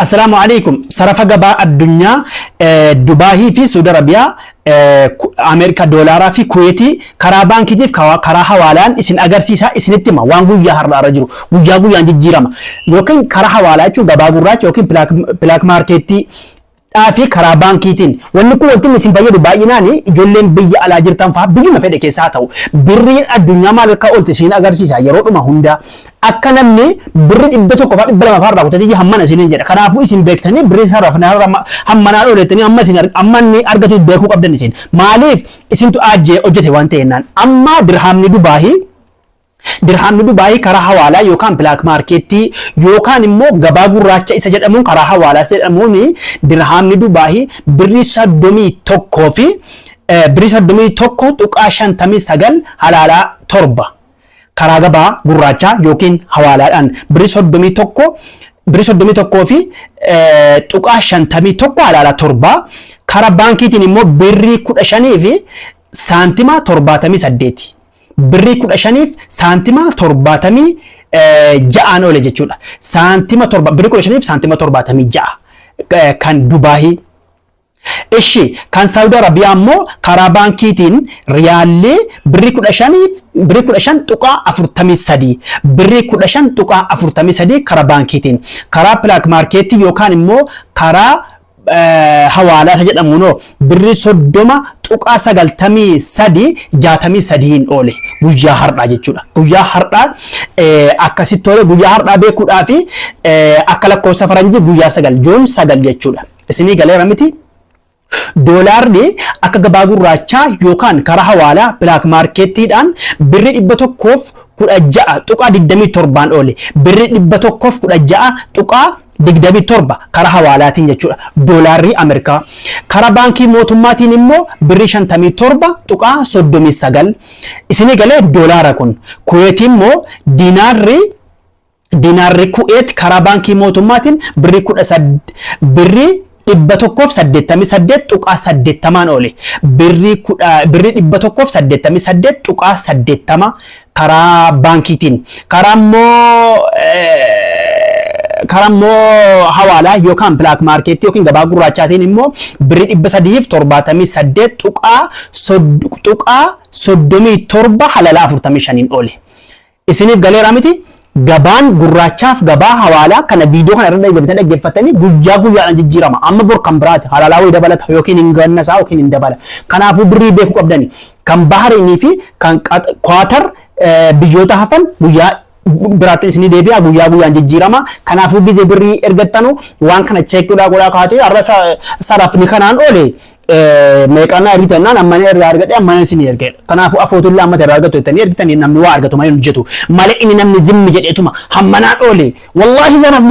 Assalamu alaikum. Sarafa gabaa addunyaa Dubaahii fi Saudi Arabiyaa Ameerika doolaaraa fi Kuweetii karaa baankiitiif karaa hawaalaan isin agarsiisa isinitti hima waan guyyaa har'aarra jiru guyyaan jijjiirama yookiin karaa hawaalaa jechuun gabaa gurraacha yookiin black marketii fi karaa baankiitiin wanni kun wanti isin fayyadu baay'inaan ijoolleen biyya alaa jirtan fa'aa biyyuma fedhe keessaa ta'u birriin addunyaa maal akka oolte isin agarsiisa yeroodhuma hunda akka namni birri 100 fa'aa 200 fa'aa irraa kutatee hammana isiniin jedha kanaafuu isin beektanii birri sarrafnaa hammanaa oolettanii amma inni argatu beekuu qabdan isin maaliif isintu ajjee hojjete waan ta'ennaan amma dirhamni Dubaahii karaa hawaalaa yookaan black marketii yookaan immoo gabaa gurraacha isa jedhamuun karaa hawaalaa jedhamuun dirhamni Dubaahii birri 31 fi birri 31.59 halaalaa 7 karaa gabaa gurraacha yookiin hawaalaadhaan birri 31 fi tuqaa 51 halaalaa 7 karaa baankiitiin immoo birri 15 fi saantima 78 birri 15 saantima 76 oole jechuudha. Saantima 7 birri 15 saantima 76 kan Dubaahii. Ishi kan Saudi Arabiyaa immoo karaa baankiitiin riyaalii birri 15 tuqaa 43 birri 15 tuqaa 43 karaa baankiitiin karaa black marketii yookaan immoo karaa hawaalaa jedhamuun birri 30 tuqaa 63 oole guyyaa har'aa jechuudha. Guyyaa har'aa akkasitti oole guyyaa har'aa beekuudhaaf akka lakkoofsa faranjii guyyaa 9 Juun 9 jechuudha. Isinii galeera miti? Doolaarri akka gabaa gurraachaa yookaan karaa hawaalaa black marketiidhaan birri 116 tuqaa 27 oole birri 116 tuqaa 27 karaa hawaalaatiin jechuudha. Doolaarri Ameerikaa karaa baankii mootummaatiin immoo birri 57 tuqaa 39 isinii galee doolaara kun Kuweetii immoo diinaarri Kuweet karaa baankii mootummaatiin birri 188 tuqaa 80 oole birri 188 tuqaa 80 karaa baankiitiin karaa immoo hawaalaa yookaan black market yookiin gabaa gurraachaatiin immoo birri 378 tuqaa 37 halaalaa 45 oole isiniif galeera miti? Gabaan gurraachaaf gabaa hawaalaa kana viidiyoo kana irra dhaggeeffatanii guyyaadhaan jijjiirama amma bor kan biraati halaalaa way dabalata yookiin hin gannasaa yookiin hin dabala kanaafuu birrii beekuu qabdani kan Bahariinii fi kan Qaatar biyyoota hafan guyyaa biraatti isinii deebi'a guyyaan jijjiirama kanaafuu gizee birrii ergattanu waan kana cheekidhaa godhaa kaatee har'a sarafni kanaan oole meeqannaa ergitannaan ammana irraa argadhe ammana isinii ergedha kanaafuu afootullaa ammata irraa argattu jettanii ergitanii namni waa argatu malee hojjetu malee inni namni zimmi jedheetuma hammanaan oole wallaahi sanaf